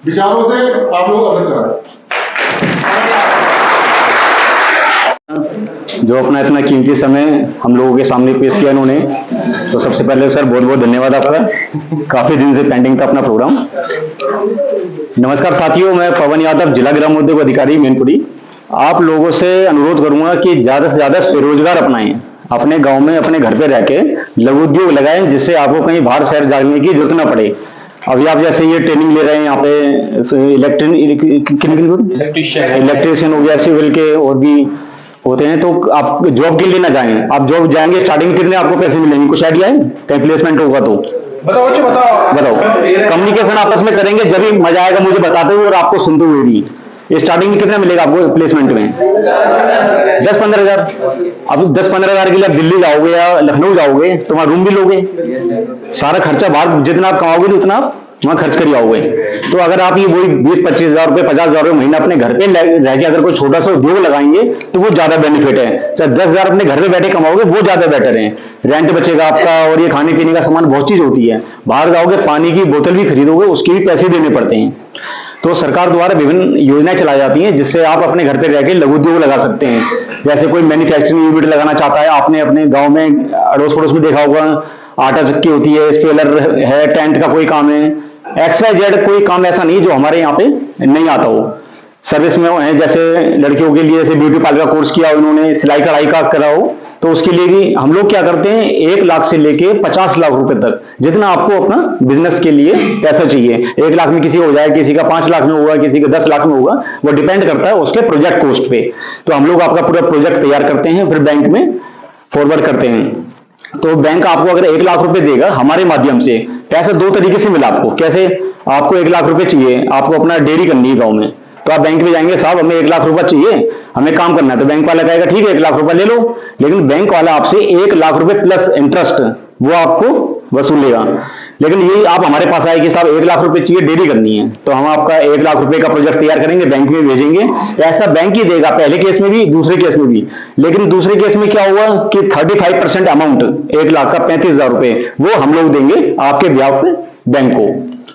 विचारों से आप लोग अवगत कराएं। जो अपना इतना कीमती समय हम लोगों के सामने पेश किया इन्होंने, तो सबसे पहले सर बहुत बहुत धन्यवाद आपका। काफी दिन से पेंडिंग था अपना प्रोग्राम। नमस्कार साथियों, मैं पवन यादव, जिला ग्राम उद्योग अधिकारी मैनपुरी। आप लोगों से अनुरोध करूंगा कि ज्यादा से ज्यादा स्वरोजगार अपनाएं। अपने गांव में अपने घर पे रह के लघु उद्योग लगाएं, जिससे आपको कहीं बाहर शहर जाने की जरूरत ना पड़े। अभी आप जैसे ये ट्रेनिंग ले रहे हैं यहाँ पे इलेक्ट्रीशियन हो गया, सिविल के और भी होते हैं, तो आप जॉब के लिए ना जाएं। आप जॉब जाएंगे स्टार्टिंग में कितने आपको पैसे मिलेंगे, कुछ आइडिया है? कहीं प्लेसमेंट होगा तो बताओ बच्चे बताओ। कम्युनिकेशन आपस में करेंगे जब भी मजा आएगा मुझे बताते हुए और आपको सुनते हुए भी। स्टार्टिंग में कितना मिलेगा आपको प्लेसमेंट में? 10-15 हजार। अब 10-15 हजार के लिए आप दिल्ली जाओगे या लखनऊ जाओगे तो वहां रूम भी लोगे, सारा खर्चा बाहर जितना आप कमाओगे तो उतना आप वहां खर्च कर आओगे। तो अगर आप ये वही 20-25 हजार रुपए 50 हजार रुपए महीना अपने घर पे रह के अगर कोई छोटा सा उद्योग लगाएंगे तो वो ज्यादा बेनिफिट है। चाहे 10 हजार अपने घर पे बैठे कमाओगे वो ज्यादा बेटर है। रेंट बचेगा आपका और ये खाने पीने का सामान बहुत चीज होती है। बाहर जाओगे पानी की बोतल भी खरीदोगे उसके भी पैसे देने पड़ते हैं। तो सरकार द्वारा विभिन्न योजनाएं चलाई जाती हैं जिससे आप अपने घर पे रह के लघु उद्योग लगा सकते हैं। जैसे कोई मैन्युफैक्चरिंग यूनिट लगाना चाहता है, आपने अपने गांव में अड़ोस पड़ोस में देखा होगा, आटा चक्की होती है, स्पेलर है, टेंट का कोई काम है, XYZ कोई काम ऐसा नहीं जो हमारे यहाँ पे नहीं आता हो। सर्विस में है, जैसे लड़कियों के लिए जैसे ब्यूटी पार्लर का कोर्स किया उन्होंने, सिलाई कढ़ाई का करा हो, तो उसके लिए भी हम लोग क्या करते हैं 1 लाख से लेके 50 लाख रुपए तक जितना आपको अपना बिजनेस के लिए पैसा चाहिए। 1 लाख में किसी हो जाए, किसी का 5 लाख में होगा, किसी का 10 लाख में होगा, वो डिपेंड करता है उसके प्रोजेक्ट कॉस्ट पे। तो हम लोग आपका पूरा प्रोजेक्ट तैयार करते हैं, फिर बैंक में फॉरवर्ड करते हैं। तो बैंक आपको अगर 1 लाख रुपए देगा हमारे माध्यम से, पैसा 2 तरीके से मिला आपको। कैसे? आपको 1 लाख रुपए चाहिए, आपको अपना डेयरी करनी है गाँव में, तो आप बैंक में जाएंगे, साहब हमें 1 लाख रुपए चाहिए, हमें काम करना है, तो बैंक वाला कहेगा ठीक है 1 लाख रुपए ले लो। लेकिन बैंक वाला आपसे 1 लाख रुपए प्लस इंटरेस्ट वो आपको वसूलेगा। लेकिन यही आप हमारे पास आए कि साहब 1 लाख रुपए चाहिए, डेयरी करनी है, तो हम आपका 1 लाख रुपए का प्रोजेक्ट तैयार करेंगे, बैंक में भेजेंगे। ऐसा बैंक ही देगा, पहले केस में भी दूसरे केस में भी। लेकिन दूसरे केस में क्या हुआ कि 35% अमाउंट 1 लाख का 35 हजार रुपए वो हम लोग देंगे आपके ब्याज पे बैंक को।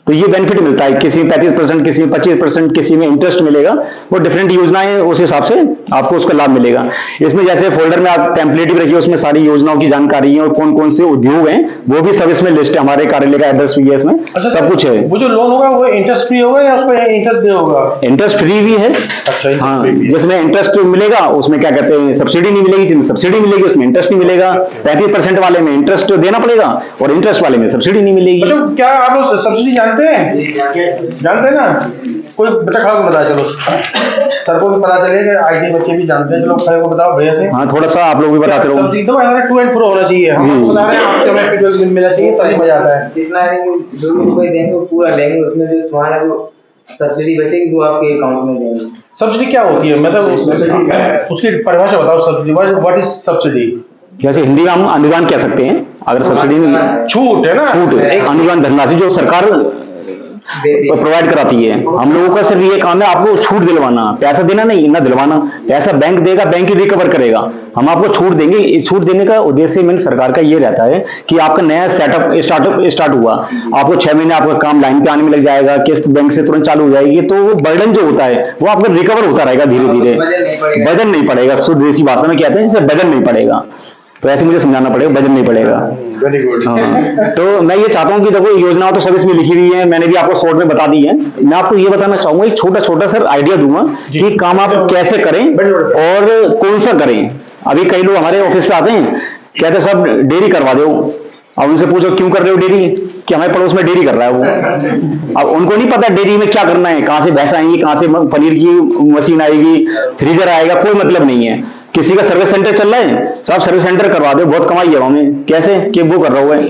तो ये बेनिफिट मिलता है, किसी में 35%, किसी में 25%, किसी में इंटरेस्ट मिलेगा। वो डिफरेंट योजनाएं उस हिसाब से आपको उसका लाभ मिलेगा। इसमें जैसे फोल्डर में आप टेम्पलेट भी रखिए, उसमें सारी योजनाओं की जानकारी है और कौन कौन से उद्योग हैं वो भी सब इसमें लिस्ट है। हमारे कार्यालय का एड्रेस भी है इसमें। अच्छा, सब कुछ है। वो जो लोन होगा वो इंटरेस्ट फ्री होगा या उसको इंटरेस्ट दे होगा? इंटरेस्ट फ्री भी है। अच्छा, हाँ, जिसमें इंटरेस्ट मिलेगा उसमें क्या कहते हैं सब्सिडी नहीं मिलेगी, जिसमें सब्सिडी मिलेगी उसमें इंटरेस्ट नहीं मिलेगा। 35% वाले में इंटरेस्ट देना पड़ेगा और इंटरेस्ट वाले में सब्सिडी नहीं मिलेगी। अच्छा, क्या आप लोग सब्सिडी जानते हैं? जानते हैं ना? कोई बच्चा खड़ा को बताया, चलो सर को भी पता चले कि IT बच्चे भी जानते हैं। चलो खड़े को बताओ भैया से। हाँ, थोड़ा सा आप लोग भी बताते रहो। एकदम हमारा 2 एंड प्रो होना चाहिए। हम बता रहे हैं आपको हमें फीडबैक मिलना चाहिए तभी मजा आता है। जितना जो भी कोई देंगे वो पूरा लेंगे, उसमें जो तुम्हारा जो सब्सिडी बचेगी वो आपके अकाउंट में देंगे। सब्सिडी क्या होती है, मतलब उसकी परिभाषा बताओ। Subsidy what is subsidy? जैसे हिंदी में हम अनुदान कह सकते हैं। अगर सब्सिडी छूट है ना, छूट अनुदान धनराशि जो सरकार प्रोवाइड कराती है। हम लोगों का सिर्फ ये काम है आपको छूट दिलवाना, पैसा देना नहीं, ना दिलवाना। पैसा बैंक देगा, बैंक ही रिकवर करेगा। हम आपको छूट देंगे। छूट देने का उद्देश्य मेन सरकार का ये रहता है कि आपका नया सेटअप स्टार्ट हुआ, आपको 6 महीने आपका काम लाइन पे आने में लग जाएगा, किस्त बैंक से तुरंत चालू हो जाएगी, तो वो बर्डन जो होता है वो आपका रिकवर होता रहेगा धीरे धीरे। वजन नहीं पड़ेगा, शुद्ध देसी भाषा में कहते हैं जिससे वजन नहीं पड़ेगा। तो ऐसे मुझे समझाना पड़ेगा, वजन नहीं पड़ेगा। Very good. हाँ, तो मैं ये चाहता हूँ कि देखो योजना तो सब इसमें लिखी हुई है, मैंने भी आपको शॉर्ट में बता दी है। मैं आपको ये बताना चाहूंगा, एक छोटा छोटा सर आइडिया दूंगा कि काम आप कैसे करें और कौन सा करें। अभी कई लोग हमारे ऑफिस पे आते हैं, कहते हैं साहब डेयरी करवा दो। अब उनसे पूछो क्यों कर रहे हो डेयरी, कि हमारे पड़ोस में डेयरी कर रहा है वो। अब उनको नहीं पता डेयरी में क्या करना है, कहाँ से भैंस आएंगी, कहाँ से पनीर की मशीन आएगी, फ्रीजर आएगा, कोई मतलब नहीं है। किसी का सर्विस सेंटर चल रहा है, साहब सर्विस सेंटर करवा दो, बहुत कमाई है हमें। कैसे? कि वो कर रहा है।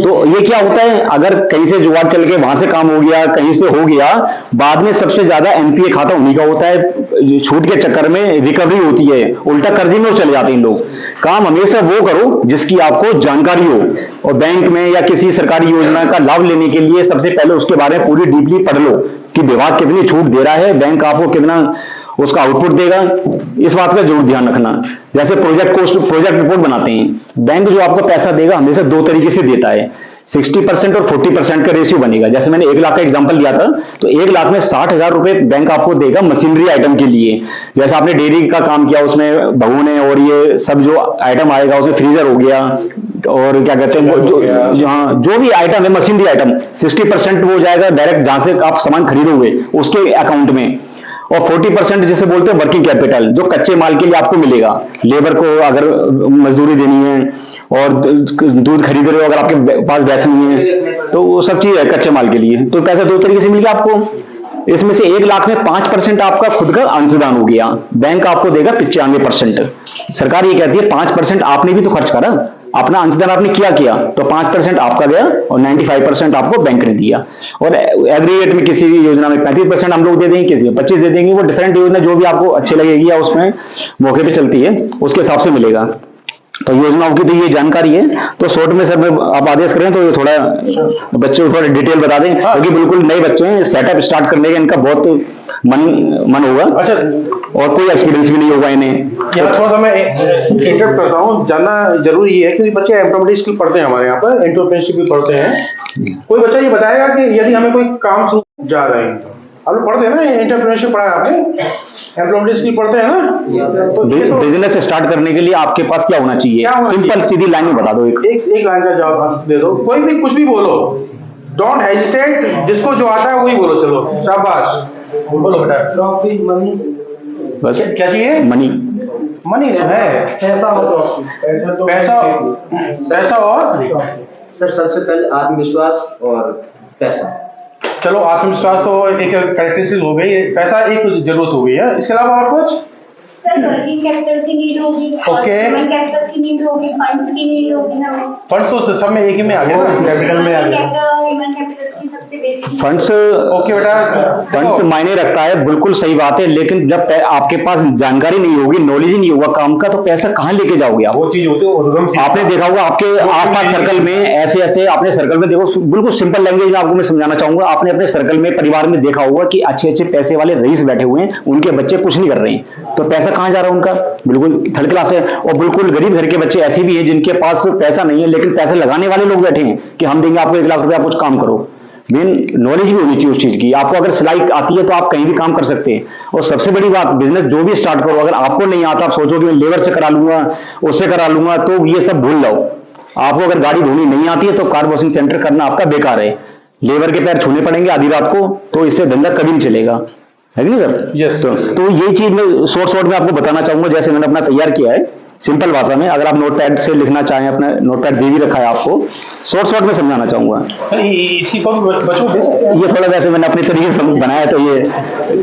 तो ये क्या होता है, अगर कहीं से जुगाड़ चल के वहां से काम हो गया, कहीं से हो गया, बाद में सबसे ज्यादा NPA खाता उन्हीं का होता है। छूट के चक्कर में रिकवरी होती है, उल्टा कर्जे में चले जाते हैं लोग। काम हमेशा वो करो जिसकी आपको जानकारी हो, और बैंक में या किसी सरकारी योजना का लाभ लेने के लिए सबसे पहले उसके बारे में पूरी डीपली पढ़ लो कि विभाग कितनी छूट दे रहा है, बैंक आपको कितना उसका आउटपुट देगा। इस बात का जरूर ध्यान रखना। जैसे प्रोजेक्ट रिपोर्ट बनाते हैं, बैंक जो आपको पैसा देगा हमेशा 2 तरीके से देता है। 60% और 40% का रेशियो बनेगा। जैसे मैंने 1 लाख का एग्जांपल दिया था, तो 1 लाख में 60,000 रुपए बैंक आपको देगा मशीनरी आइटम के लिए। जैसे आपने डेयरी का काम किया, उसमें भगोने और ये सब जो आइटम आएगा, उसमें फ्रीजर हो गया और क्या कहते हैं जो भी आइटम है मशीनरी आइटम, 60% वो जाएगा डायरेक्ट जहां से आप सामान खरीदोगे उसके अकाउंट में, और 40% जिसे बोलते हैं वर्किंग कैपिटल, जो कच्चे माल के लिए आपको मिलेगा। लेबर को अगर मजदूरी देनी है और दूध खरीद रहे हो, अगर आपके पास भैंस नहीं है, तो वो सब चीज है कच्चे माल के लिए। तो पैसा दो तरीके से मिल गया आपको। इसमें से 1 लाख में 5% आपका खुद का अंशदान हो गया, बैंक आपको देगा 95%। सरकार ये कहती है 5% आपने भी तो खर्च करा, अपना अंशदान आपने किया, तो 5% आपका गया और 95% आपको बैंक ने दिया। और एग्रीगेट में किसी भी योजना में 35% हम लोग दे देंगे, किसी में 25 दे देंगे, वो डिफरेंट योजना जो भी आपको अच्छी लगेगी या उसमें मौके पे चलती है उसके हिसाब से मिलेगा। तो योजनाओं की तो ये जानकारी है। तो शॉर्ट में सर मैं आप आदेश करें तो ये थोड़ा बच्चों को थोड़ा डिटेल बता दें, क्योंकि बिल्कुल नए बच्चे हैं, सेटअप स्टार्ट करने का इनका बहुत मन होगा। अच्छा, और कोई एक्सपीरियंस भी नहीं होगा इन्हें। यहाँ थोड़ा सा मैं इंटरप्ट करता हूँ, जानना जरूरी है क्योंकि बच्चे एम्प्लॉयमेंट स्किल पढ़ते हैं हमारे यहाँ पर, एंटरप्रेन्योरशिप भी पढ़ते हैं। कोई बच्चा ये बताएगा कि यदि हमें कोई काम शुरू जा रहे हैं, आप लोग पढ़ते हैं ना, एंटरप्रेन्योरशिप पढ़ा है आपने, एम्प्लॉयमेंट स्किल पढ़ते हैं ना, तो बिजनेस स्टार्ट करने के लिए आपके पास क्या होना चाहिए? सिंपल सीधी लाइन में बता दो, एक लाइन का जवाब दे दो, कोई भी कुछ भी बोलो, डोंट हेजिटेट, जिसको जो आता है वही बोलो, चलो शाबाश बोलो बेटा। प्रॉफिट मनी, बस क्या चाहिए? मनी है, पैसा और सर सबसे पहले आत्मविश्वास और पैसा। चलो आत्मविश्वास तो एक कैरेक्टरिस्टिक हो गई, पैसा एक जरूरत हो गई है, इसके अलावा और कुछ? सर वर्किंग कैपिटल की नीड होगी, ह्यूमन कैपिटल की नीड होगी, फंड्स की नीड होगी ना। फंड्स तो सब में एक ही में आ गया ना, कैपिटल में आ गया। ह्यूमन कैपिटल की सबसे बेसिक फंड्स। ओके बेटा, फंड्स मायने रखता है, बिल्कुल सही बात है, लेकिन जब आपके पास जानकारी नहीं होगी, नॉलेज ही नहीं होगा काम का, तो पैसा कहाँ लेके जाओगे आप? वो चीज होती है, आपने देखा होगा आपके आसपास सर्कल में ऐसे आपने सर्कल में देखो, बिल्कुल सिंपल लैंग्वेज में आपको मैं समझाना चाहूंगा। आपने अपने सर्कल में परिवार में देखा होगा कि अच्छे पैसे वाले रईस बैठे हुए हैं, उनके बच्चे कुछ नहीं कर रहे हैं, तो पैसा कहाँ जा रहा है उनका? बिल्कुल थर्ड क्लास है। और बिल्कुल गरीब घर के बच्चे ऐसे भी हैं जिनके पास पैसा नहीं है, लेकिन पैसे लगाने वाले लोग बैठे हैं कि हम देंगे आपको 1 लाख रुपया, कुछ काम करो। मेन नॉलेज भी होनी चाहिए उस चीज की। आपको अगर सिलाई आती है तो आप कहीं भी काम कर सकते हैं। और सबसे बड़ी बात, बिजनेस जो भी स्टार्ट करो, अगर आपको नहीं आता, आप सोचो कि मैं लेबर से करा लूंगा, उससे करा लूंगा, तो ये सब भूल जाओ। आपको अगर गाड़ी धोनी नहीं आती है तो कार वॉशिंग सेंटर करना आपका बेकार है, लेबर के पैर छूने पड़ेंगे आधी रात को, तो इससे धंधा कभी नहीं चलेगा, है नहीं सर? यस। तो ये चीज मैं शॉर्ट में आपको बताना चाहूंगा, जैसे मैंने अपना तैयार किया है सिंपल भाषा में। अगर आप नोटपैड से लिखना चाहें, अपना नोटपैड दे भी रखा है आपको, शॉर्ट में समझाना चाहूंगा। इसकी कॉपी बच्चों को ये थोड़ा वैसे मैंने अपने तरीके से बनाया तो ये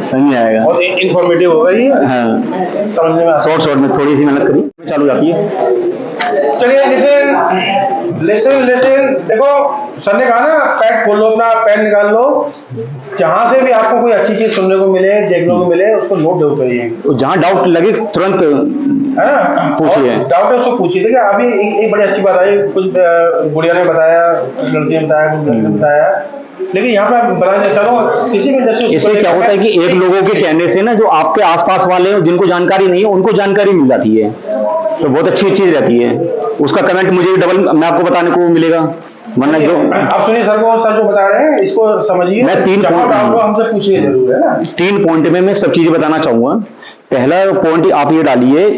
समझ आएगा, और इन्फॉर्मेटिव होगा ये। हाँ, समझने में शॉर्ट में थोड़ी सी मेहनत करी, चालू जाती है। चलिए लेसन देखो, सर ने कहा ना, पैड खोल लो, अपना पेन निकाल लो, जहां से भी आपको कोई अच्छी चीज सुनने को मिले, देखने को मिले, उसको नोट डाउन करिए, जहां डाउट लगे तुरंत है ना, पूछिए, डाउट है उसको पूछिए। देखिए अभी एक बड़ी अच्छी बात आई, कुछ गुड़िया ने बताया, लड़की ने बताया, कुछ लड़के ने बताया, लेकिन यहाँ पे बताना चाहता हूँ किसी भी इंडस्ट्री। इससे क्या होता है कि एक लोगों के कहने से ना, जो आपके आसपास वाले हैं जिनको जानकारी नहीं है उनको जानकारी मिल जाती है, तो बहुत अच्छी चीज रहती है। उसका कमेंट मुझे भी डबल मैं आपको बताने को मिलेगा, वरना जो आप सुनिए सर जो बता रहे हैं इसको समझिए। मैं 3 पॉइंट आपको हमसे पूछिए जरूर, है ना। 3 पॉइंट में मैं सब चीजें बताना चाहूंगा। पहला पॉइंट आप ये डालिए,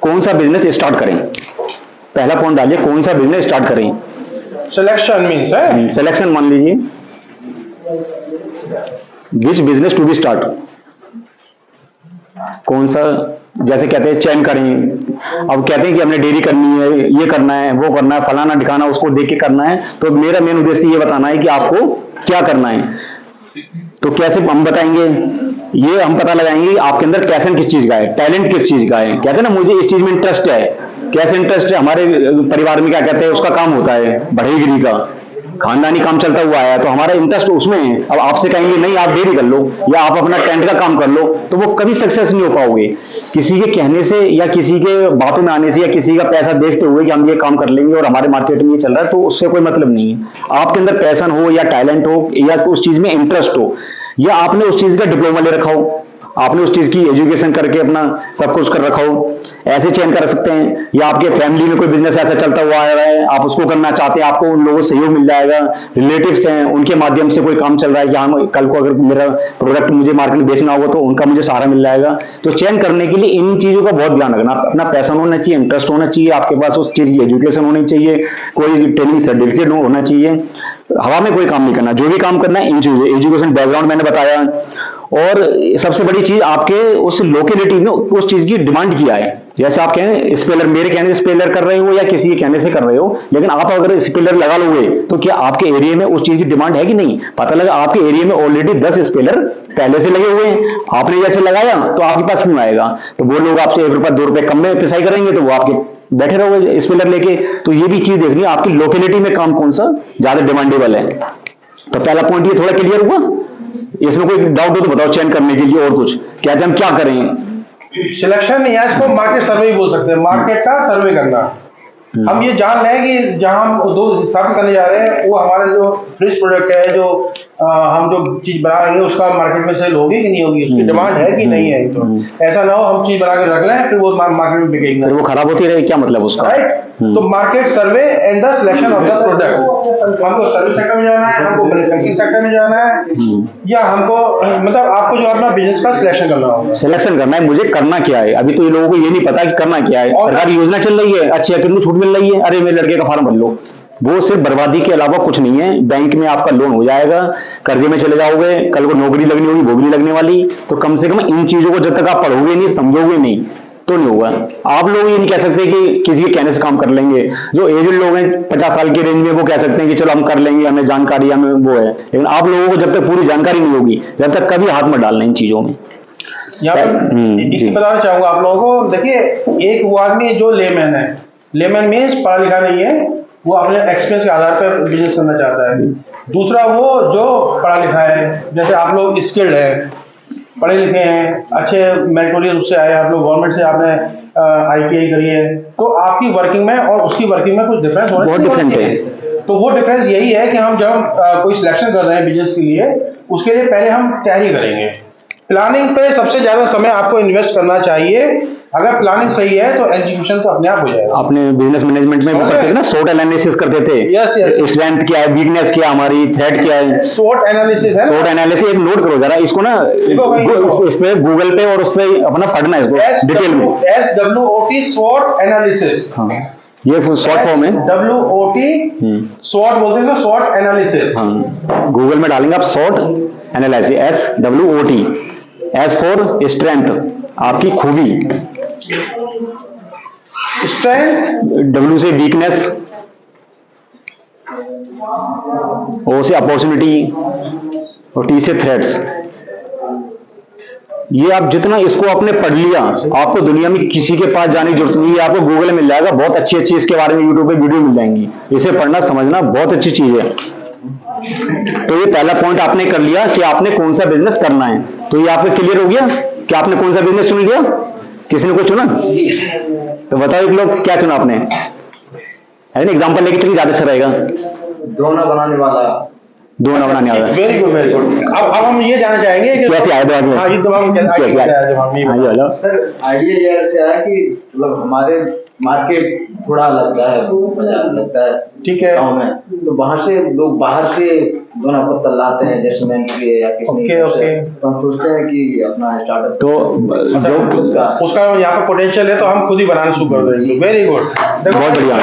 कौन सा बिजनेस स्टार्ट करें। पहला पॉइंट डालिए, कौन सा बिजनेस स्टार्ट करें। सिलेक्शन मीन्स है, सिलेक्शन मान लीजिए, which business to be start, कौन सा, जैसे कहते हैं चयन करें। अब कहते हैं कि हमने डेयरी करनी है, ये करना है, वो करना है, फलाना ठिकाना, उसको देख के करना है। तो मेरा मेन उद्देश्य ये बताना है कि आपको क्या करना है। तो कैसे हम बताएंगे, ये हम पता लगाएंगे कि आपके अंदर पैशन किस चीज का है, टैलेंट किस चीज का है। कहते हैं ना मुझे इस चीज में इंटरेस्ट है, कैसे इंटरेस्ट है। हमारे परिवार में क्या कहते हैं, उसका काम होता है बढ़ईगिरी का, खानदानी काम चलता हुआ आया, तो हमारा इंटरेस्ट उसमें है। अब आपसे कहेंगे नहीं आप डेयरी कर लो या आप अपना टेंट का काम कर लो, तो वो कभी सक्सेस नहीं हो पाओगे। किसी के कहने से या किसी के बातों में आने से या किसी का पैसा देखते हुए कि हम ये काम कर लेंगे और हमारे मार्केट में ये चल रहा है, तो उससे कोई मतलब नहीं है। आपके अंदर पैशन हो या टैलेंट हो या उस चीज में इंटरेस्ट हो, या आपने उस चीज का डिप्लोमा ले रखा हो, आपने उस चीज की एजुकेशन करके अपना सब कुछ कर रखा हो, ऐसे चयन कर सकते हैं। या आपके फैमिली में कोई बिजनेस ऐसा चलता हुआ आ रहा है, आप उसको करना चाहते हैं, आपको उन लोगों से सहयोग मिल जाएगा, रिलेटिव्स हैं उनके माध्यम से कोई काम चल रहा है कि हाँ कल को अगर मेरा प्रोडक्ट मुझे मार्केट में बेचना होगा तो उनका मुझे सहारा मिल जाएगा। तो चयन करने के लिए इन चीजों का बहुत ध्यान रखना, अपना पैशन होना चाहिए, इंटरेस्ट होना चाहिए, आपके पास उस चीज की एजुकेशन होनी चाहिए, कोई ट्रेनिंग सर्टिफिकेट होना चाहिए। हवा में कोई काम नहीं करना, जो भी काम करना है इन चीजों, एजुकेशन बैकग्राउंड मैंने बताया। और सबसे बड़ी चीज आपके उस लोकेलिटी में उस चीज की डिमांड किया है। जैसे आप कहें स्पेलर, मेरे कहने से स्पेलर कर रहे हो या किसी के कहने से कर रहे हो, लेकिन आप अगर स्पेलर लगा लोगे तो क्या आपके एरिया में उस चीज की डिमांड है कि नहीं? पता लगा आपके एरिया में ऑलरेडी 10 स्पेलर पहले से लगे हुए हैं, आपने जैसे लगाया तो आपके पास क्यों आएगा? तो वो लोग आपसे 1 रुपया 2 रुपये कम में पिसाई करेंगे तो वो आपके बैठे रहोगे स्पेलर लेके। तो ये भी चीज देखनी है आपकी लोकेलिटी में काम कौन सा ज्यादा डिमांडेबल है। तो पहला पॉइंट ये थोड़ा क्लियर हुआ? इसमें कोई डाउट हो तो बताओ चयन करने के लिए। और कुछ कहते हैं हम क्या करें? सिलेक्शन या इसको मार्केट सर्वे बोल सकते हैं, मार्केट का सर्वे करना। हम ये जान लें कि जहां हम दो स्थापित करने जा रहे हैं वो हमारे जो फिनिश प्रोडक्ट है, जो हम जो चीज बना रहे हैं उसका मार्केट में सेल होगी कि नहीं होगी, उसकी डिमांड है कि नहीं है। तो ऐसा ना हो हम चीज बना के रख लें फिर वो मार्केट में बिकेगी फिर वो खराब होती रहे, क्या मतलब उसका? राइट। तो market survey and the selection of the product, हमको सर्विस सेक्टर में जाना है, हमको मैन्युफैक्चरिंग सेक्टर में जाना है, या हमको मतलब आपको जो अपना बिजनेस का सिलेक्शन करना होगा। सिलेक्शन करना है, मुझे करना क्या है। अभी तो ये लोगों को ये नहीं पता कि करना क्या है। सरकारी योजना चल रही है, अच्छी है, कितनी छूट मिल रही है, अरे मेरे लड़के का फॉर्म भर लो। वो सिर्फ बर्बादी के अलावा कुछ नहीं है। बैंक में आपका लोन हो जाएगा, कर्जे में चले जाओगे, कल को नौकरी लगनी होगी वो भी नहीं लगने वाली। तो कम से कम इन चीजों को जब तक आप पढ़ोगे नहीं, समझोगे नहीं, तो नहीं होगा। आप लोग ये नहीं कह सकते कि किसी के कहने से काम कर लेंगे। जो एजेड लोग हैं 50 साल के रेंज में, वो कह सकते हैं कि चलो हम कर लेंगे, हमें जानकारी, हमें वो है। लेकिन आप लोगों को जब तक पूरी जानकारी नहीं होगी, जब तक कभी हाथ मत डालना इन चीजों में। यहाँ पर एक बताना चाहूंगा आप लोगों को। देखिए, एक वो आदमी जो लेमैन है, लेमैन मीन्स पढ़ा लिखा नहीं है, वो अपने एक्सपीरियंस के आधार पर बिजनेस करना चाहता है। दूसरा वो जो पढ़ा लिखा है, जैसे आप लोग स्किल्ड है, पढ़े लिखे हैं, अच्छे मेरिटोरियस उससे आए, आप लोग गवर्नमेंट से आपने ITI करी है, तो आपकी वर्किंग में और उसकी वर्किंग में कुछ डिफरेंस होना बहुत डिफरेंट है। तो वो डिफरेंस यही है कि हम जब कोई सिलेक्शन कर रहे हैं बिजनेस के लिए, उसके लिए पहले हम तैयारी करेंगे। प्लानिंग पे सबसे ज्यादा समय आपको इन्वेस्ट करना चाहिए। अगर प्लानिंग सही है तो एग्जीक्यूशन तो अपने आप हो जाएगा। अपने बिजनेस मैनेजमेंट में वो करते थे ना, SWOT एनालिसिस करते थे। Yes, yes. स्ट्रेंथ क्या है, वीकनेस क्या है, हमारी थ्रेट क्या है। SWOT एनालिसिस है। SWOT एनालिसिस एक नोट करो जरा इसको ना, इस पे गूगल पे और उस पे अपना पढ़ना है इसको डिटेल में। SWOT SWOT analysis. हाँ, ये शॉर्ट फॉर्म है। WOT SWOT बोलते हैं ना, SWOT एनालिसिस। हाँ, गूगल में डालेंगे आप SWOT analysis, SWOT, S for strength, आपकी खूबी, स्ट्रेंथ, W से वीकनेस, O से अपॉर्चुनिटी और T से थ्रेट्स। ये आप जितना इसको आपने पढ़ लिया, आपको दुनिया में किसी के पास जाने की जरूरत नहीं है। आपको गूगल में मिल जाएगा, बहुत अच्छी अच्छी इसके बारे में यूट्यूब पे वीडियो मिल जाएंगी। इसे पढ़ना समझना बहुत अच्छी चीज है। तो ये पहला पॉइंट आपने कर लिया कि आपने कौन सा बिजनेस करना है। तो ये आपको क्लियर हो गया कि आपने कौन सा बिजनेस चुन लिया। किसी ने कुछ चुना तो बताओ एक लोग क्या चुना आपने, है ना? एग्जाम्पल लेके चलिए, ज्यादा अच्छा रहेगा। दोना बनाने वाला, दोना बनाने वाला। Very good very good. अब हम ये जानना चाहेंगे कि कैसे आए दिमाग में? हाँ, ये दिमाग में कैसे आया दिमाग में? हाँ जी, हेलो सर, आइडिया ये से आया कि मतलब हमारे मार्केट थोड़ा लगता है, बाजार लगता है, ठीक है, गाँव में, तो वहां से लोग बाहर से दोना पत्ता लाते हैं जैसमेंट के या किसी ओके। तो हम सोचते हैं कि अपना स्टार्टअप तो जो उसका यहाँ पर पोटेंशियल है तो हम खुद ही बनाना शुरू कर देंगे। वेरी गुड, बहुत बढ़िया।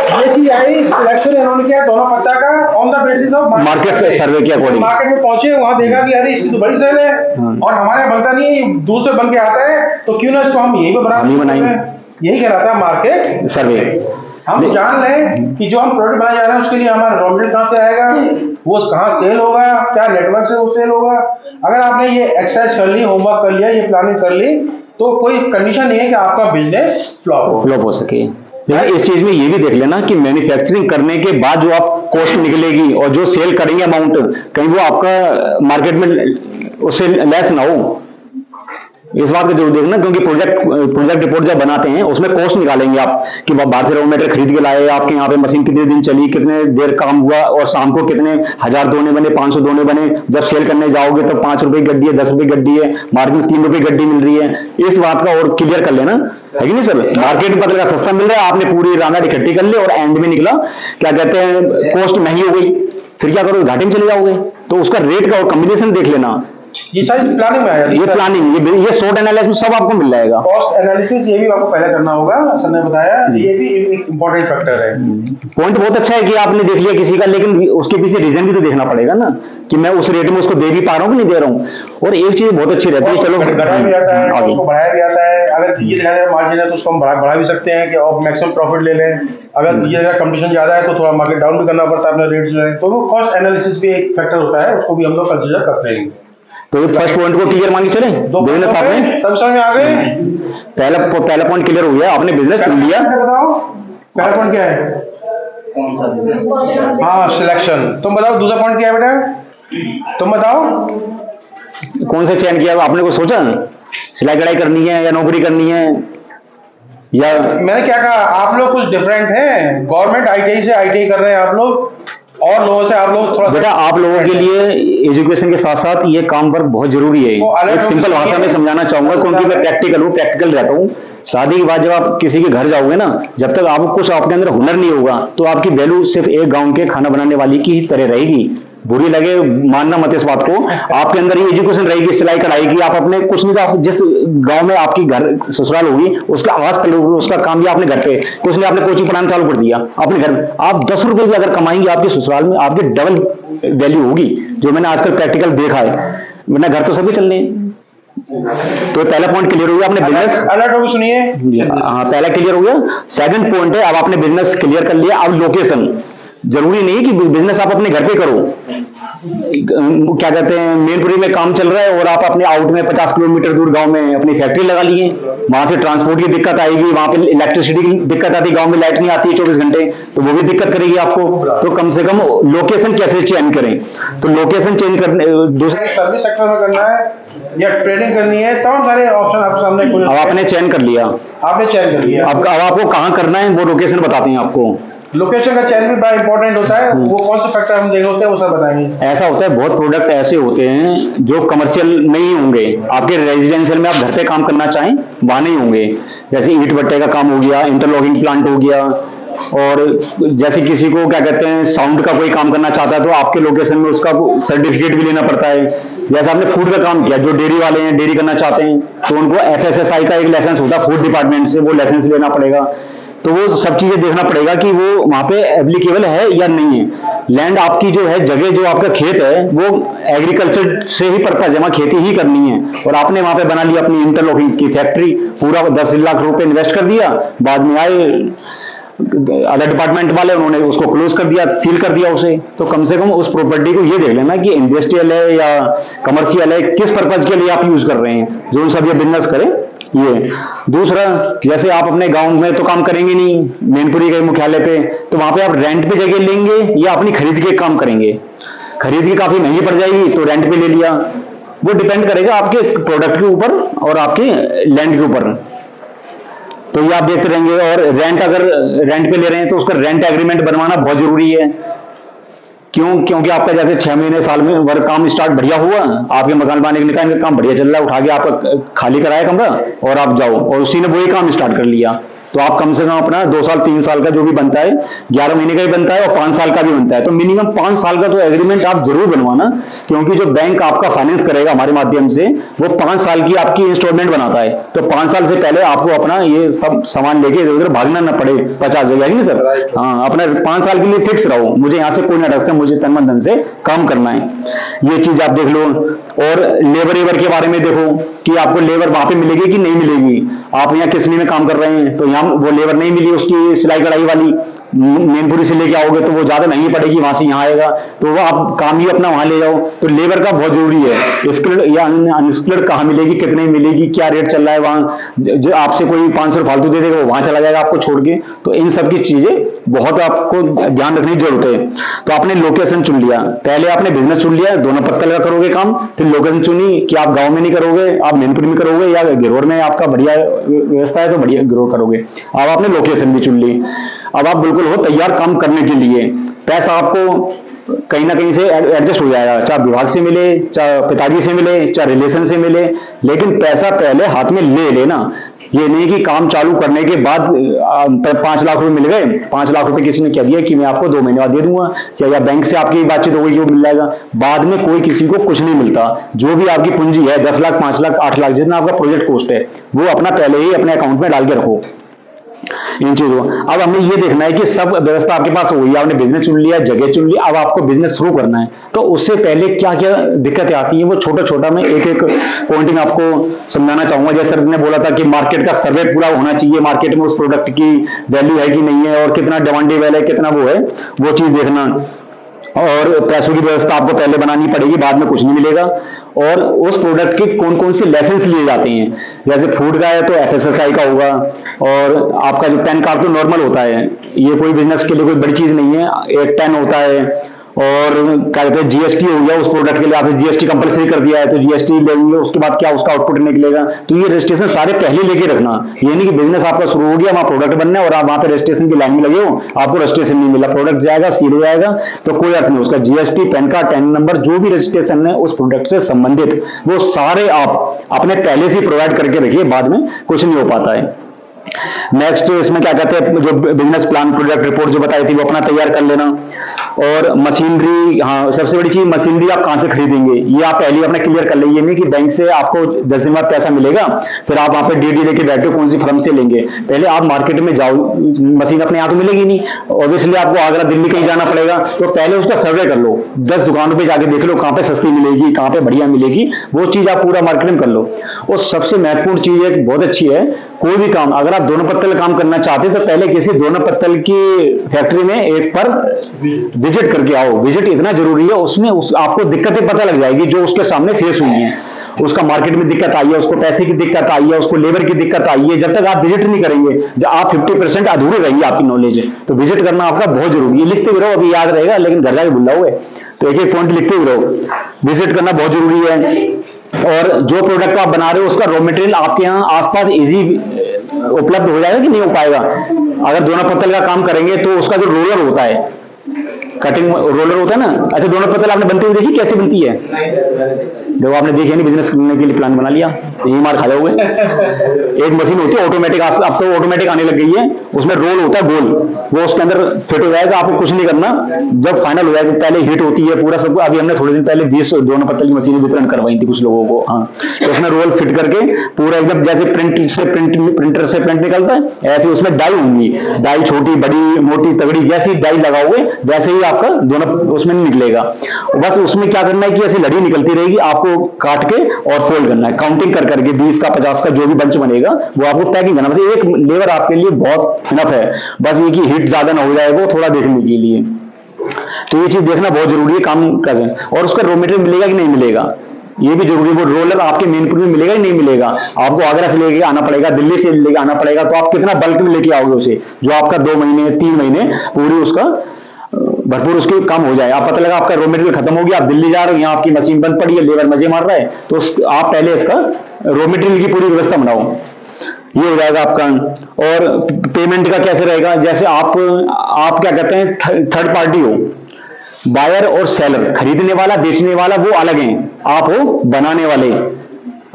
ये चीज आई, सिलेक्शन इन्होंने किया दोनों पत्ता का on the basis of market सर्वे के अकॉर्डिंग। मार्केट में पहुंचे, वहां देखा कि अरे इसकी तो बड़ी सेल है और हमारे यहाँ बनता नहीं है, दूर से बन के आता है, तो क्यों ना इसको हम यहीं पे बनाएंगे। यही कह रहा था मार्केट सर्वे। हम जान लें कि जो हम प्रोडक्ट बनाने जा रहे हैं उसके लिए हमारा रॉ मटेरियल कहाँ से आएगा, वो कहाँ सेल होगा, क्या नेटवर्क से वो सेल होगा। अगर आपने ये एक्सरसाइज कर ली, होमवर्क कर लिया, ये प्लानिंग कर ली, तो कोई कंडीशन नहीं है कि आपका बिजनेस फ्लॉप हो सके। लेकिन इस चीज में ये भी देख लेना कि मैन्युफैक्चरिंग करने के बाद जो आप कॉस्ट निकलेगी और जो सेल करेंगे अमाउंट, कहीं वो आपका मार्केट में उससे लेस ना हो। इस बात का जरूर देखना, क्योंकि प्रोजेक्ट रिपोर्ट जब बनाते हैं उसमें कॉस्ट निकालेंगे आप कि बाहर से रॉ मटेरियल खरीद के लाए, आपके यहाँ पे मशीन कितने दिन चली, कितने देर काम हुआ, और शाम को कितने 1000 दोने बने, 500 दोने बने। जब सेल करने जाओगे तो 5 रुपए की गड्डी है, 10 रुपए की गड्डी है, मार्केट में 3 रुपए की गड्डी मिल रही है। इस बात का और क्लियर कर लेना, है कि नहीं सर? मार्केट में पता लगा सस्ता मिल रहा है, आपने पूरी रांगड़ इकट्ठी कर ली और एंड में निकला क्या कहते हैं कॉस्ट महंगी हो गई, फिर क्या करोगे? घाटे में चले जाओगे। तो उसका रेट का और कॉम्बिनेशन देख लेना। ये सारी प्लानिंग में आया, ये प्लानिंग, ये शॉर्ट एनालिसिस सब आपको मिल जाएगा। कॉस्ट एनालिसिस ये भी आपको पहले करना होगा, सर ने बताया, ये भी एक इम्पोर्टेंट फैक्टर है। पॉइंट बहुत अच्छा है कि आपने देख लिया किसी का, लेकिन उसके पीछे रीजन भी तो देखना पड़ेगा ना कि मैं उस रेट में उसको दे भी पा रहा हूँ कि नहीं दे रहा हूँ। और एक चीज बहुत अच्छी रहती है, चलो घटाया भी जाता है, आगे। उसको बढ़ाया भी जाता है। अगर ये देखा जाए मार्जिन है तो उसको हम बढ़ा भी सकते हैं कि आप मैक्सिमम प्रॉफिट ले लें। अगर ये अगर कंपटीशन ज्यादा है तो थोड़ा मार्केट डाउन भी करना पड़ता है अपने रेट जो है। तो वो कॉस्ट एनालिसिस भी एक फैक्टर होता है, उसको भी हम लोग कंसीडर करते हैं। तो फर्स्ट पॉइंट को क्लियर मान के चले, बिजनेस आपने सब समझ में आ गए? पहला पॉइंट क्लियर हो गया, आपने बिजनेस चुन लिया। बताओ पहला पॉइंट क्या है? कौन सा business? हाँ, सिलेक्शन। तुम बताओ दूसरा पॉइंट क्या है बेटा? तुम बताओ। कौन सा चयन किया आपने? को सोचा सिलाई कढ़ाई करनी है या नौकरी करनी है, या मैंने क्या कहा, आप लोग कुछ डिफरेंट हैं। गवर्नमेंट आईटीआई से आईटीआई कर रहे हैं आप लोग, और लोगों से आप लोग थोड़ा बेटा आप लोगों के लिए एजुकेशन के साथ साथ ये काम वर्क बहुत जरूरी है। एक सिंपल भाषा में समझाना चाहूंगा, क्योंकि मैं प्रैक्टिकल रहता हूँ। शादी के बाद जब आप किसी के घर जाओगे ना, जब तक आपको कुछ आपके अंदर हुनर नहीं होगा तो आपकी वैल्यू सिर्फ एक गांव के खाना बनाने वाली की ही तरह रहेगी। बुरी लगे मानना मत इस बात को, आपके अंदर ये एजुकेशन रहेगी सिलाई कढ़ाई की। आप अपने कुछ नहीं तो आप जिस गांव में आपकी घर ससुराल होगी उसका आवाज कर लो, उसका काम भी आपने घर पे, कुछ नहीं आपने कोचिंग पढ़ाना चालू कर दिया अपने घर में, आप 10 रुपए भी अगर कमाएंगे आपके ससुराल में, आपकी डबल वैल्यू होगी, जो मैंने आजकल प्रैक्टिकल देखा है। वरना घर तो सभी चल रहे हैं। तो पहला पॉइंट क्लियर हो गया, आपने बिजनेस अलर्ट होकर सुनिए। हाँ पहला क्लियर हो गया। सेकंड पॉइंट है, अब आपने बिजनेस क्लियर कर लिया। अब लोकेशन जरूरी नहीं कि बिजनेस आप अपने घर पे करो। क्या कहते हैं मैनपुरी में काम चल रहा है और आप अपने आउट में 50 किलोमीटर दूर गांव में अपनी फैक्ट्री लगा लिए, वहां से ट्रांसपोर्ट की दिक्कत आएगी, वहां पे इलेक्ट्रिसिटी की दिक्कत आती है, गांव में लाइट नहीं आती है 24 घंटे, तो वो भी दिक्कत करेगी आपको। तो कम से कम लोकेशन कैसे चेंज करें? तो लोकेशन चेंज करने दूसरे सर्विस सेक्टर में करना है या ट्रेडिंग करनी है, तमाम सारे ऑप्शन आपके सामने खुले। अब आपने चयन कर लिया, आपने चयन कर लिया। अब आपको कहाँ करना है वो लोकेशन बताते हैं आपको। लोकेशन का चयन भी बड़ा इंपॉर्टेंट होता है। वो कौन से फैक्टर हम देख होते हैं वो सब बताएंगे। ऐसा होता है बहुत प्रोडक्ट ऐसे होते हैं जो कमर्शियल नहीं होंगे, आपके रेजिडेंशियल में आप घर पे काम करना चाहें वहां नहीं होंगे। जैसे ईंट भट्टे का काम हो गया, इंटरलॉकिंग प्लांट हो गया, और जैसे किसी को क्या कहते हैं साउंड का कोई काम करना चाहता है तो आपके लोकेशन में उसका सर्टिफिकेट भी लेना पड़ता है। जैसे आपने फूड का काम किया, जो डेयरी वाले हैं डेयरी करना चाहते हैं तो उनको FSSAI का एक लाइसेंस होता है फूड डिपार्टमेंट से, वो लाइसेंस लेना पड़ेगा। तो वो सब चीजें देखना पड़ेगा कि वो वहां पे एप्लीकेबल है या नहीं है। लैंड आपकी जो है, जगह जो आपका खेत है वो एग्रीकल्चर से ही पर्पज है, वहां खेती ही करनी है, और आपने वहां पे बना लिया अपनी इंटरलॉकिंग की फैक्ट्री, पूरा 10 लाख रुपए इन्वेस्ट कर दिया, बाद में आए अदर डिपार्टमेंट वाले, उन्होंने उसको क्लोज कर दिया, सील कर दिया उसे। तो कम से कम उस प्रॉपर्टी को ये देख लेना कि इंडस्ट्रियल है या कमर्शियल है, किस पर्पज के लिए आप यूज कर रहे हैं, जो सब ये बिजनेस करें। ये दूसरा, जैसे आप अपने गांव में तो काम करेंगे नहीं, मैनपुरी के मुख्यालय पे, तो वहां पे आप रेंट पे जगह लेंगे या अपनी खरीद के काम करेंगे। खरीद के काफी महंगी पड़ जाएगी तो रेंट पे ले लिया, वो डिपेंड करेगा आपके प्रोडक्ट के ऊपर और आपके लैंड के ऊपर। तो ये आप देखते रहेंगे। और रेंट, अगर रेंट पे ले रहे हैं तो उसका रेंट एग्रीमेंट बनवाना बहुत जरूरी है। क्योंकि आपका जैसे 6 महीने साल में वर्क काम स्टार्ट बढ़िया हुआ, आपके मकान बनाने के निकाय का काम बढ़िया चल रहा है, उठा के आपका खाली कराया कमरा और आप जाओ, और उसी ने वही काम स्टार्ट कर लिया, तो आप कम से कम अपना 2 साल 3 साल का जो भी बनता है, 11 महीने का भी बनता है और 5 साल का भी बनता है, तो मिनिमम 5 साल का तो एग्रीमेंट आप जरूर बनवाना। क्योंकि जो बैंक आपका फाइनेंस करेगा हमारे माध्यम से, वो 5 साल की आपकी इंस्टॉलमेंट बनाता है, तो 5 साल से पहले आपको अपना ये सब सामान लेके इधर उधर भागना ना पड़े 50 जगह, है नहीं सर? हाँ, अपना 5 साल के लिए फिक्स रहो, मुझे यहाँ से कोई ना रखता, मुझे तन मन धन से काम करना है, ये चीज आप देख लो। और लेबर के बारे में देखो कि आपको लेबर वहां पे मिलेगी कि नहीं मिलेगी। आप यहाँ किसनी में काम कर रहे हैं तो यहाँ वो लेबर नहीं मिली उसकी सिलाई कढ़ाई वाली, मैनपुरी से लेके आओगे तो वो ज्यादा महंगी पड़ेगी, वहां से यहाँ आएगा तो वो आप काम ही अपना वहां ले जाओ। तो लेबर का बहुत जरूरी है। स्किल्ड या अनस्किल्ड कहाँ मिलेगी, कितने मिलेगी, क्या रेट चल रहा है वहां, जो आपसे कोई 500 फालतू दे देगा वो वहां चला जाएगा आपको छोड़ के। तो इन सब की चीजें बहुत आपको ध्यान रखने की जरूरत है। तो आपने लोकेशन चुन लिया, पहले आपने बिजनेस चुन लिया, दोनों पत्तल का करोगे काम, फिर लोकेशन चुनी कि आप गांव में नहीं करोगे, आप मैनपुरी में करोगे या गिरोर में आपका बढ़िया व्यवस्था है तो बढ़िया गिरोर करोगे। अब आपने लोकेशन भी चुन ली, अब आप बिल्कुल हो तैयार काम करने के लिए। पैसा आपको कहीं ना कहीं से एडजस्ट हो जाएगा, चाहे विभाग से मिले, चाहे पिताजी से मिले, चाहे रिलेशन से मिले, लेकिन पैसा पहले हाथ में ले लेना। ये नहीं कि काम चालू करने के बाद 5 लाख रुपए मिल गए, 5 लाख रुपए किसी ने कह दिया कि मैं आपको 2 महीने बाद दे दूंगा, या बैंक से आपकी बातचीत हो गई कि वो मिल जाएगा, बाद में कोई किसी को कुछ नहीं मिलता। जो भी आपकी पूंजी है 10 लाख, 5 लाख, 8 लाख, जितना आपका प्रोजेक्ट कॉस्ट है वो अपना पहले ही अपने अकाउंट में डाल के रखो इन चीजों। अब हमें ये देखना है कि सब व्यवस्था आपके पास हो गई, आपने बिजनेस चुन लिया, जगह चुन ली, अब आपको बिजनेस शुरू करना है। तो उससे पहले क्या क्या दिक्कतें आती हैं वो छोटा छोटा मैं एक एक पॉइंटिंग आपको समझाना चाहूंगा। जैसे सर ने बोला था कि मार्केट का सर्वे पूरा होना चाहिए, मार्केट में उस प्रोडक्ट की वैल्यू है कि नहीं है और कितना डिमांडेबल है, कितना वो है, वो चीज देखना। और पैसों की व्यवस्था आपको पहले बनानी पड़ेगी, बाद में कुछ नहीं मिलेगा। और उस प्रोडक्ट के कौन कौन से लाइसेंस लिए जाते हैं, जैसे फूड का है तो FSSAI का होगा, और आपका जो पैन कार्ड तो नॉर्मल होता है, ये कोई बिजनेस के लिए कोई बड़ी चीज नहीं है, एक 10 होता है। और क्या कहते हैं GST हो गया, उस प्रोडक्ट के लिए आपने GST कंपलसरी कर दिया है तो GST लेंगे, उसके बाद क्या उसका आउटपुट निकलेगा। तो ये रजिस्ट्रेशन सारे पहले लेके रखना। ये नहीं कि बिजनेस आपका शुरू हो गया, वहां प्रोडक्ट बनना है और आप वहां पे रजिस्ट्रेशन की लाइन में लगे हो, आपको रजिस्ट्रेशन नहीं मिला, प्रोडक्ट जाएगा सील हो जाएगा, तो कोई अर्थ नहीं। उसका GST, pan card, tan number, जो भी रजिस्ट्रेशन है उस प्रोडक्ट से संबंधित, वो सारे आप अपने पहले से प्रोवाइड करके रखिए, बाद में कुछ नहीं हो पाता है। नेक्स्ट इसमें क्या कहते हैं, जो बिजनेस प्लान, प्रोजेक्ट रिपोर्ट जो बताई थी वो अपना तैयार कर लेना। और मशीनरी, हाँ सबसे बड़ी चीज मशीनरी आप कहां से खरीदेंगे ये आप पहले अपना क्लियर कर लेंगे। नहीं कि बैंक से आपको 10 दिन बाद पैसा मिलेगा फिर आप वहां पे DD लेके बैठे कौन सी फर्म से लेंगे। पहले आप मार्केट में जाओ, मशीन अपने यहाँ तो मिलेगी नहीं, ऑब्वियसली आपको आगरा दिल्ली कहीं जाना पड़ेगा, तो पहले उसका सर्वे कर लो, 10 दुकानों पे जाके देख लो कहां पे सस्ती मिलेगी, कहां पे बढ़िया मिलेगी, वो चीज आप पूरा मार्केट में कर लो। और सबसे महत्वपूर्ण चीज एक बहुत अच्छी है, कोई भी काम अगर आप दोनों पत्तल काम करना चाहते तो पहले किसी दोनों पत्तल की फैक्ट्री में एक पर विजिट करके आओ। विजिट इतना जरूरी है, उसमें आपको दिक्कतें पता लग जाएगी जो उसके सामने फेस हुई हैं। उसका मार्केट में दिक्कत आई है, उसको पैसे की दिक्कत आई है, उसको लेबर की दिक्कत आई है, जब तक आप विजिट नहीं करेंगे, जब आप 50% अधूरे रहेंगे आपकी नॉलेज। तो विजिट करना आपका बहुत जरूरी है। लिखते भी रहो, अभी याद रहेगा लेकिन घर जाके भूल जाओगे, तो एक एक पॉइंट लिखते भी रहो। विजिट करना बहुत जरूरी है। और जो प्रोडक्ट आप बना रहे हो उसका रॉ मटेरियल आपके यहाँ आसपास इजी उपलब्ध हो जाएगा कि नहीं हो पाएगा। अगर दोनों पत्तल का काम करेंगे तो उसका जो रोलर होता है, कटिंग रोलर होता है ना, अच्छा दोनों पत्तल आपने बनती हुई देखी कैसे बनती है? जब आपने देखी नहीं, बिजनेस करने के लिए प्लान बना लिया, यही मार खा जाओगे। एक मशीन होती है ऑटोमेटिक, अब तो ऑटोमेटिक आने लग गई है, उसमें रोल होता है गोल, वो उसके अंदर फिट हो जाएगा, आपको कुछ नहीं करना। जब फाइनल हो जाएगा, पहले हीट होती है पूरा सब। अभी हमने थोड़े दिन पहले 20 दोनों पत्तल की मशीनें वितरण करवाई थी कुछ लोगों को, हाँ, तो उसमें रोल फिट करके पूरा एकदम जैसे प्रिंटर से प्रिंट निकलता है ऐसे उसमें डाई होंगी, डाई छोटी बड़ी मोटी तगड़ी, जैसी डाई लगाओगे वैसे ही आपका दोनों उसमें निकलेगा। बस उसमें क्या करना है कि ऐसी लड़ी निकलती रहेगी, आपको काट के और फोल्ड करना है, काउंटिंग कर करके 20 का 50 का जो भी बंच बनेगा वो आपको पैकिंग करना। बस एक लेबर आपके लिए बहुत इनफ है, बस ये कि हीट ज्यादा ना हो जाए वो थोड़ा देखने के लिए। तो ये चीज देखना बहुत जरूरी है काम कैसे। और उसका रॉ मटेरियल मिलेगा कि नहीं मिलेगा ये भी जरूरी है। वो रोलर आपके मैनपुर में मिलेगा ही नहीं मिलेगा, आपको आगरा से लेके आना पड़ेगा, दिल्ली से लेके आना पड़ेगा, तो आप कितना बल्क में लेके आओगे उसे, जो आपका 2 महीने 3 महीने पूरी उसका भरपूर उसके काम हो जाए। आप पता लगा आपका रॉ मटेरियल खत्म हो गया, आप दिल्ली जा रहे हो, यहाँ आपकी मशीन बंद पड़ी है, लेबर मजे मार रहा है, तो आप पहले इसका रॉ मटेरियल की पूरी व्यवस्था बनाओ, ये हो जाएगा आपका। और पेमेंट का कैसे रहेगा, जैसे आप क्या कहते हैं थर्ड पार्टी हो, बायर और सेलर, खरीदने वाला बेचने वाला वो अलग हैं, आप हो बनाने वाले,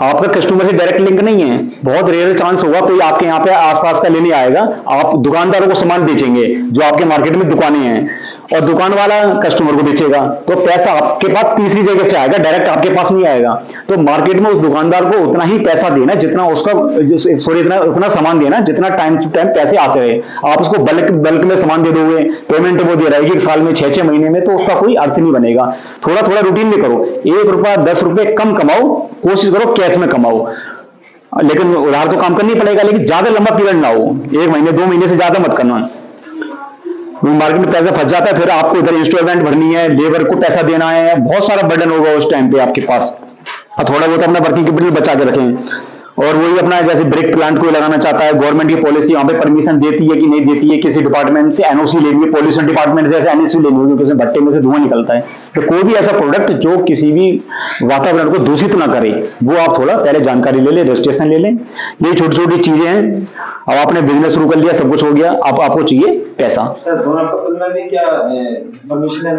आपका कस्टमर से डायरेक्ट लिंक नहीं है। बहुत रेयर चांस होगा कोई आपके यहाँ पे आसपास का लेने आएगा, आप दुकानदारों को सामान बेचेंगे जो आपके मार्केट में दुकानें हैं, और दुकान वाला कस्टमर को बेचेगा, तो पैसा आपके पास तीसरी जगह से आएगा, डायरेक्ट आपके पास नहीं आएगा। तो मार्केट में उस दुकानदार को उतना ही पैसा देना जितना उसका उतना सामान देना जितना टाइम टू टाइम पैसे आते रहे। आप उसको बल्क में सामान दे दोगे, पेमेंट वो दे रहा है कि 1 साल में 6-6 महीने में, तो उसका कोई अर्थ नहीं बनेगा। थोड़ा थोड़ा रूटीन में करो, 1 रुपया 10 रुपए कम कमाओ, कोशिश करो कैश में कमाओ, लेकिन उधार तो काम करनी पड़ेगा, लेकिन ज्यादा लंबा पीरियड ना हो, 1 महीने 2 महीने से ज्यादा मत करना। मार्केट में पैसा फंस जाता है, फिर आपको इधर इंस्टॉलमेंट भरनी है, लेबर को पैसा देना है, बहुत सारा बर्डन होगा उस टाइम पे आपके पास। और थोड़ा बहुत अपना वर्किंग कैपिटल बचा के रखें। और वही अपना जैसे ब्रेक प्लांट कोई लगाना चाहता है, गवर्नमेंट की पॉलिसी वहां पे परमिशन देती है कि नहीं देती है, किसी डिपार्टमेंट से एनओसी लेनी है, पॉल्यूशन डिपार्टमेंट से ऐसे एनओसी लेनी होगी क्योंकि भट्टे में से धुआं निकलता है। तो कोई भी ऐसा प्रोडक्ट जो किसी भी वातावरण को दूषित ना करे, वो आप थोड़ा पहले जानकारी ले लें, रजिस्ट्रेशन ले लें। ये छोटी छोटी चीजें हैं। अब आपने बिजनेस शुरू कर लिया, सब कुछ हो गया, अब आपको चाहिए पैसा। सर दोनों कपल में भी क्या परमिशन है?